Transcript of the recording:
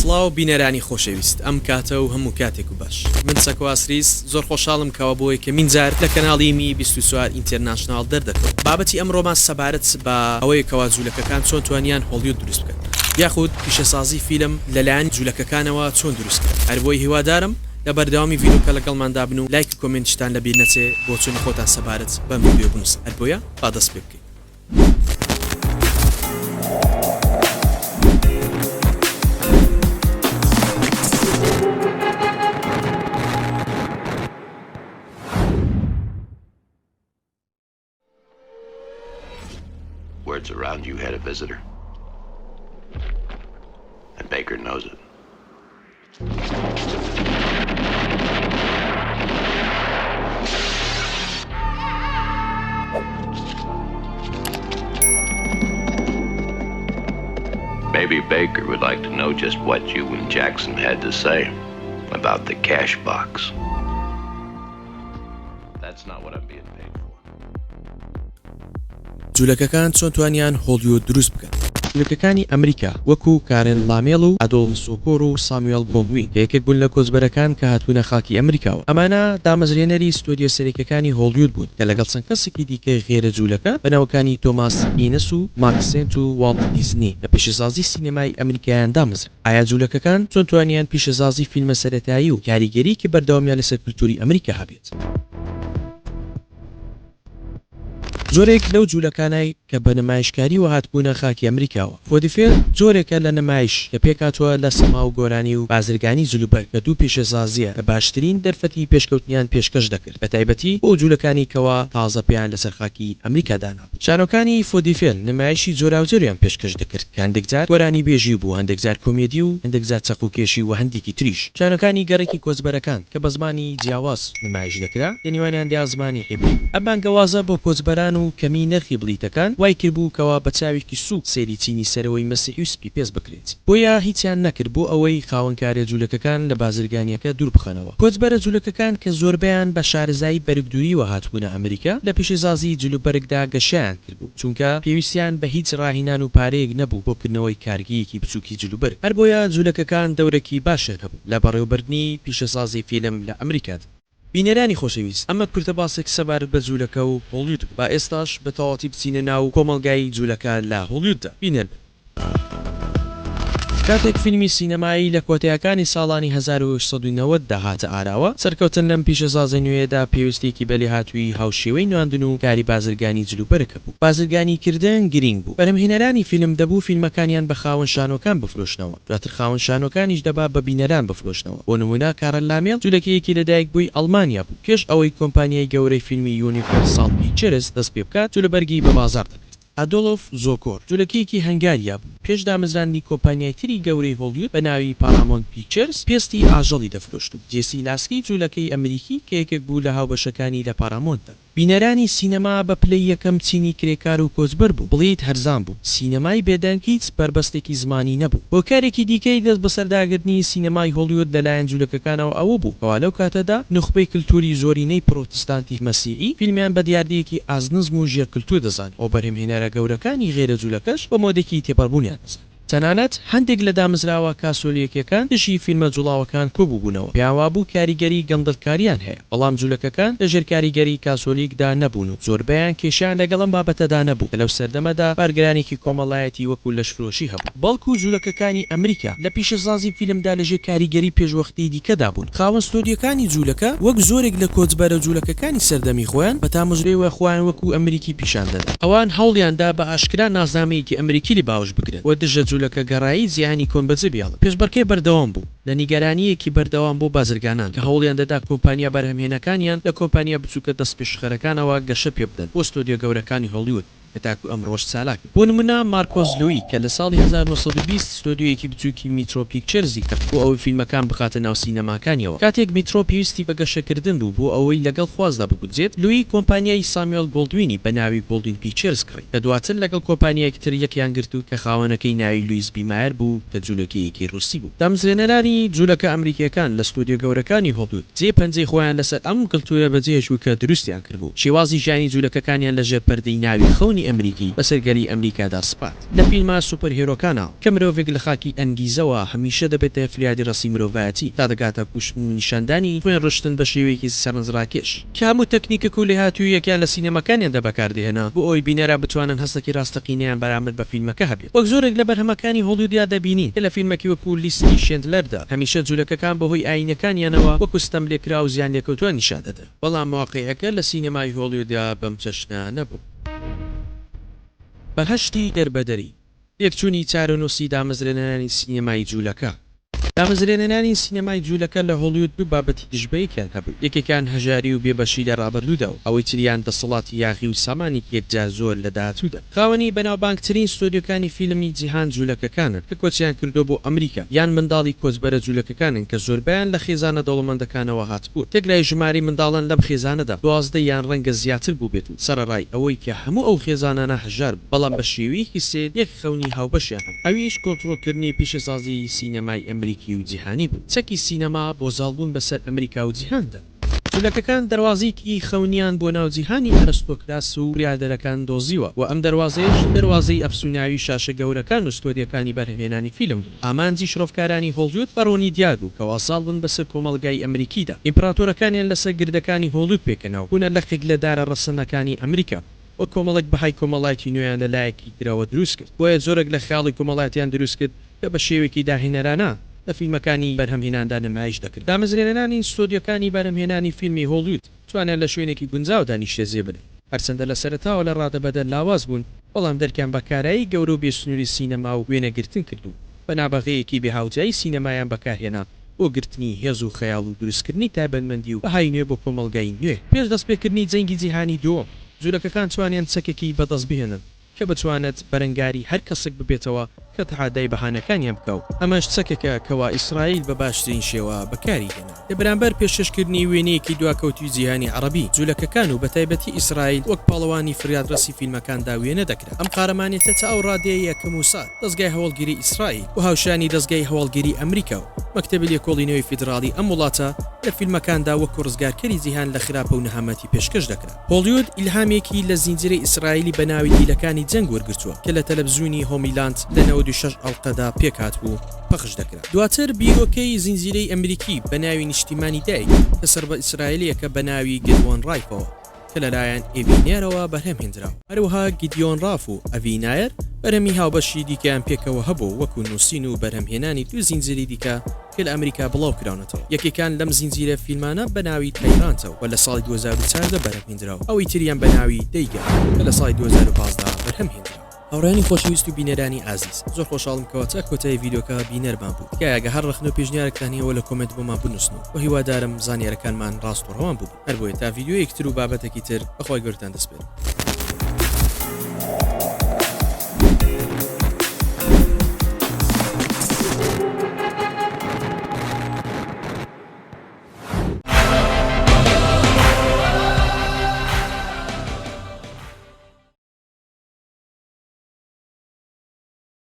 سڵاو بینەرانی خۆشەویست ئەم کاتە و هەموو کاتێک و باش من چەکواسریس زۆر خۆشحاڵم کەوا بۆی کە مینجار لە کەناڵی می 24 ئینتەرناشنال دەردەکەوت بابەتی ئەمڕۆمان سەبارەت بە ئەوەی کەوا جوولەکەکان چۆن توانیان هۆلیوود دروست بکەن یاخود پیشەسازی فیلم لەلایەن جوولەکەکانەوە چۆن دروست کرد هەر بۆی هیوادارم لە بەردەوامی ڤیدیۆکە لەگەڵماندا بن و لایک و کۆمنتشتان لەبیر نەچێ بۆ چۆنی خۆتان سەبارەت بەم ڤیدیۆ بنووسن هەر بۆیە با دەست پێ بکەین. Words around you had a visitor. And Baker knows it. Maybe Baker would like to know just what you and Jackson had to say about the cash box. That's not what I'm being paid for. جوولەکەکان چۆن توانیان هۆلیوود دروست بکەن. جوولەکەکانی ئەمریکا وەکو کارن لامێڵ و ئەدۆڵف سۆکۆر و ساموێل بۆڵدوین یەکێک بوون لە کۆچبەرەکان کە هاتوونە خاکی ئەمریکاوە. ئەمانە دامەزرێنەری ستۆدیۆ سەرەکیەکانی هۆلیوود بوون کە لەگەڵ چەند کەسێکی دیکەی غێرە جوولەکە بەناوەکانی تۆماس ئینس و مارک سێنت و واڵت دیزنی لە پیشەسازی سینەمای ئەمریکایان دامەزرا. ئایا جوولەکەکان چۆن توانیان پیشەسازی فیلمە سەرەتایی و کاریگەری کە بەردەوامیان لەسەر کولتوری ئەمریکا هەبێت. زۆرێک لەو جوولەکانای کە بە نمایشکاری و هاتبوونە خاکی ئەمریکاوە فۆدیفێر جۆرێکە لە نمایش کە پێکاتوە لە سەما و گۆرانی و بازرگانی جلوبەر کە دوو پیشەسازیە کە باشترین دەرفەتی پێشکەوتنیان پێشکەش دەکرد بە تایبەتی بۆ جوولەکانی کەوا تازە پێیان لەسەر خاکی ئەمریکا دانا. شانۆکانی فۆدیفێر نمایشی جۆراوجۆریان پێشکەش دەکرد کە هەندێک جار گۆرانی بێژی بوو هەندێک جار کۆمێدی و هەندێک جار چەقوکێشی و هەندێکی تریش. شانۆکانی گەڕێکی کۆچبەرەکان کە بە زمانی جیاواز نمایش دەکرا لەنێوانیان دیا زمانی عیبری. ئەم بانگەوازە بۆ کۆچبەران و کەمی نرخی بلیتەکان وای کردبوو کەوا بە چاوێکی سووک سەیری چینی سەرەوەی مەسیحی و سپی پێز بکرێت بۆیە هیچیان نەکرد بۆ ئەوەی خاوەنکارە جوولەکەکان لە بازرگانیەکە دوور بخەنەوە. کۆچبەرە جوولەکەکان کە زۆربیان بە شارەزایی بەرگدووریەوە هاتبوونە ئەمریکا لە پیشەسازی جلوبەرگدا گەشیان کردبوو چونکە پێویستیان بە هیچ ڕاهینان و پارەیەک نەبوو بۆکردنەوەی کارگیەکی بچووکی جلوبەرگ. هەر بۆیە جوولەکەکان دەورێکی باشە هەبوو لە بەڕێوەبردنی پیشەسازی فیلم لە ئەمریکا. بینەرانی خۆشەویست ئەمە کورتە باسێک سەبارەت بە جوولەکە و هۆلیوود با ئێستاش بە تەواتی بچینە ناو کۆمەڵگای جوولەکە لە هۆلیووددا بینن. کاتێک فیلمی سینەمایی لە کۆتاییەکانی ساڵانی 1990 داهاتە ئاراوە سەرکەوتن لەم پیشەسازە نوێیەدا پێویستێکی بەلێ هاتووی هاوشێوەی نواندن و کاری بازرگانی جلوبەرەکە بوو. بازرگانی کردن گرنگ بوو. بەرهەمهێنەرانی فیلم دەبوو فیلمەکانیان بە خاوەن شانۆکان بفرۆشنەوە دواتر خاوەن شانۆکانیش دەبا بە بینەران بفرۆشنەوە. بۆ نمونە کارن لامێڵ جوولەکەیەکی لەدایک بووی ئەڵمانیا بوو پێش ئەوەی کۆمپانیای گەورەی فیلمی یونیڤەرسال پیکچرز دەست پێ بکات جوولەبەرگی بە بازار دەکات. ئەدۆڵف زۆکۆر جوولەکەیەکی هەنگاریا بوو پێش دامەزراندنی کۆمپانیای تری گەورەی هۆلیوود بە ناوی پارامۆنت پیکچرز پێستی ئاژەڵی دەفرۆشت و جێسی لاسکی جوولەکەی ئەمریکی کە یەکێک بوو لە هاوبەشەکانی لە پارامۆنتدا. بینەرانی سینەما بە پلەی یەکەم چینی کرێکار و کۆچبەر بوو بڵێیت هەرزان بوو. سینەمای بێدەنگ هیچ بربەستێکی زمانی نەبوو. بۆ کارێکی دیکەی دەست بەسەرداگرتنی سینەمای هۆلیوود لەلایەن جوولەکەکانەوە ئەوە بوو کەوا لەو کاتەدا نخبەی کللتوری زۆرینەی پرۆتستانتی مەسیحی فیلمیان بە دیاردەیەکی ئازنزم و ژێرکلتور دەزان ئەو بەرهەمهێنەرە گەورەکانی غێرە جوولەکەش بە مۆدێکی تێپەڕبوونیان دەزان. تەنانەت هەندێک لە دامەزراوە کاسۆلیەکەکان دژی فیلمە جوڵاوەکان کۆبوو بوونەوە پیاوا بوو کاریگەری گەندەڵکاریان هەیە بەڵام جوولەکەکان لەژێر کاریگەری کاسۆلیکدا نەبوون و زۆربیان کێشیان لەگەڵم بابەتەدا نەبوو لەو سەردەمەدا بارگرانێکی کۆمەڵایەتی وەکو لەشفرۆشی هەبوو بەڵکو جوولەکەکانی ئەمریکا لە پیشەسازی فیلمدا لەژێر کاریگەری پێشوەختی دیکەدا بوون. خاوەن ستۆدیۆکانی جوولەکە وەک زۆرێک لە کۆچبەرە جوولەکەکانی سەردەمی خۆیان بە تامەژرەوە خۆیان وەکو ئەمریکی پیشان دەدەن. ئەوان هەوڵیاندا بە ئاشکرا نازنامەیەکی ئەمریکی لی باوەش بگرن و دژە جوولەکە گەڕایی زیانی کۆنبەجە بیاڵن. پێشبەرکەی بەردەوام بوو لە نیگەرانیەکی بەردەوام بۆ بازرگانان کە هەوڵیان دەدا کۆمپانیا بەرهەمهێنەکانیان لە کۆمپانیا بچووکە دەست پێشخەرەکانەوە گەشە پێ بدەن بۆ ستۆدیۆ گەورەکانی هۆلیوود کەتاکو ئەمڕۆژ چالاک. بۆ نمونە مارکۆس لوئی کە لە ساڵی 1920 ستۆدیۆیەکی بچووکی میترۆ پیکچرزی کرد بۆ ئەوەی فیلمەکان بخاتە ناو سینەماکانیەوە. کاتێک میترۆ پێویستی بە گەشەکردن بوو بۆ ئەوەی لەگەڵ خوازدا بگوزێت لوئی کۆمپانیای ساموێل بۆڵدوینی بە ناوی بۆڵدوین پیکچرز کڕی کە دواتر لەگەڵ کۆمپانیایەکی تر یەکیان گرت و کە خاوەنەکەی ناوی لوئیس بیمایر بوو کە جوولەکەیەکی ڕوسی بوو. دامەزرێنەرانی جوولەکە ئەمریکیەکان لە ستۆدیۆ گەورەکانی هۆلیوود جێ پەنجەی خۆیان لەسەر ئەم کللتورە بەجێهێشتبوو کە دروستیان کردبوو. شێوازی ژیانی جوولەکەکانیان لەژێر پەردەی ناوی خەونی سینەمای ئەمریکی بەسەرگەری ئەمریکادا سپات لە فیلما سوپەر هێرۆکانە کە مرۆڤێک لە خاکی ئەنگیزەوە هەمیشە دەبێتە فریادی ڕستی مرۆڤایەتی تا دەگاتە پوشتن و نیشاندانی خوێن ڕشتن بە شێوەیەکی سەرنجڕاکێش کە هەموو تەکنیکە و لێهاتوویەکیان لە سینەماکانیاندا بەکاردێهێنا بۆ ئەوی بینەرە بتوانن هەستێکی ڕاستەقینەیان بەرامبەر بە فیلمەکە هەبێت وەک زۆرێک لە بەرهەمەکانی هۆلیوودیا دەبینین کە لە فیلمێکی وەکو لیستی شێندلەردا هەمیشە جوولەکەکان بەهۆی ئاینەکانیانەوە وەکو ستەم لێکرا و زیان لێکەوتووە نیشان دەدەن بەڵام واقعیەکە لە سینەمای هۆلیوودیا بەم چەشنە نەبوو. بەهەشتی دەربەدەری یەکچوونی چارەنووسی دامەزرێنەرانی سینەمای جوولەکە دامەزرێنەرانی سینەمای جوولەکە لە هۆلیوود دوو بابەتی دژبەیەکیان هەبوو یەکێکان هەژاری و بێبەشی لە ڕابردوودا و ئەوەی تریان دەسەڵاتی یاغی و سامانی یەکجار زۆر لە داهاتوودا خاوەنی بەناوبانگترین ستۆدیۆکانی فیلمی جیهان جوولەکەکانن کە کۆچیان کردو بۆ ئەمریکا یان منداڵی کۆچبەرە جوولەکەکانن کە زۆربیان لە خێزانە دەوڵەمەندەکانەوە هاتبوو تێکلای ژماری منداڵان لەم خێزانەدا 12 یان ڕەنگە زیاتر بوو بێت و سەرەڕای ئەوەی کە هەموو ئەو خێزانانە هەژار بەڵام بە شێوەیەکی سێ یەک خەونی هاوبەشیان ئەویش کۆنتڕۆلکردنی پیشەسازی سینەمای ئەمریکی و جیهانی بوو چەکی سینەما بۆ زاڵبوون بەسەر ئەمریکا و جیهاندا جوولەکەکان دەواازەیەکی خەونیان بۆ ناو جیهانی ئەرستۆکراس و بریادەرەکان دۆزیوە و ئەم دەواازەیەش دەواازەی ئەفسوناوی شاشە گەورەکان و ستۆدیەکانی بەرهێنانی فیلم بوو ئامانجی شرۆڤکارانی هۆلیوود بەڕۆنی دیار بوو کەوا ساڵبن بەسەر کۆمەڵگای ئەمریکیدا ئیمپراتۆرەکانیان لەسەر گردەکانی هۆلیوود پێکەنەوە بوونە لەخێک لە دارە ڕەسەنەکانی ئەمریکا وە کۆمەڵێک بەهای کۆمەڵایەتی نوێیان لەلایەکی درەوە دروست کرد بۆیە زۆرێک لە خیاڵی کۆمەڵایەتیان دروست کرد کە بە شێوێکی داهێنەرانە لە فیلمەکانی بەرهەمهێناندا نمایش دەکرد دامەزرێنەرانی ستۆدیۆکانی بەرهەمهێنانی فیلمی هۆلیوود توانیان لە شوێنێکی گونجاودا نیشتێزێ بن هەرچەندە لە سەرەتاوە لە ڕادەبەدە لاواز بوون بەڵام دەرکیان بەکارایی گەورە و بێسنووری سینەما و وێنەگرتن کردو بە نابەغەیەکی بێهاوجایی سینەمایان بەکارهێنا بۆ گرتنی هێز و خەیاڵ و دروستکردنی تایبەتمەندی و بەهای نوێ بۆ کۆمەڵگای نوێ پێش دەستپێکردنی جەنگی جیهانی دووەم جوولەکەکان توانیان چەکێکی بەدەست بهێنن کە بتوانێت بەرەنگاری هەر کەسێک ببێتەوە کە تەحادای بەهانەکانیان بکەو ئەمەش چەکێکە کەوا ئیسرائیل بە باشترین شێوە بەکاری هێنا لە بەرامبەر پێشکەشکردنی وێنەیەکی دواکەوتی جیهانی عەرەبی جوولەکەکان و بەتایبەتی ئیسرائیل وەک پاڵەوانی فریادڕسی فیلمەکاندا وێنە دەکرا ئەم قارەمانێتە تا ئەو ڕادەیە کە موساد دەستگای هەوڵگیری ئیسرائیل و هاوشانی دەستگای هەوڵگیری ئەمریکا و مەکتەبی لێکۆڵینەوەی فیدراڵی ئەم وڵاتە لە فیلمەکاندا وەکو ڕزگارکەری جیهان لە خراپە و نەهامەتی پێشکەش دەکرا هۆلیوود ئیلهامێکی لە زینجیرەی ئیسرائیلی بە ناوی دیلەکانی جەنگ وەرگرتووە کە لە تەلەڤیزیۆنی هۆمیلاند لە 96 ئەڵقەدا پێکات بوو پەخش دەکرا دواتر بیرۆکەی زینجیرەی ئەمریکی بە ناوی نیشتیمانی دایک کە سەر بە ئیسرائیلەکە بە ناوی گیدوۆن ڕایفەوە کە لەلایەن ئێڤینێرەوە بەرهەمهێنراوە هەروەها گیدیۆن ڕاف و ئەڤینایر بەرەمی هاوبەشی دیکەیان پێکەوە هەبوو وەکو نووسین و بەرهەمهێنانی دوو زینجیری دیکە کە لە ئەمریکا بڵاو کراونەتەوە یەکێکان لەم زینجیرە فیلمانە بە ناوی تایرانتەوە و لە ساڵی 2014 بەرهەمهێنراوە ئەوەی تریان بە ناوی دەیگە کە لە ساڵی 2015 بەرهەمهێنراوە هاوڕانی خۆشەویست و بینەرانی ئازیز زۆر خۆشحاڵم کەواتە کۆتایی ڤیدیۆکە بینەرمان بوو تکایە هەر ڕخنە و پێشنیارێکتانیەوە لە کۆمنت بۆمان بنووسن و هیوادارم زانیارەکانمان ڕاست و ڕەوان بوو هەر بۆیە تا ڤیدیۆ یەکتر و بابەتێکی تر بەخوای گەورتان دەسپێرم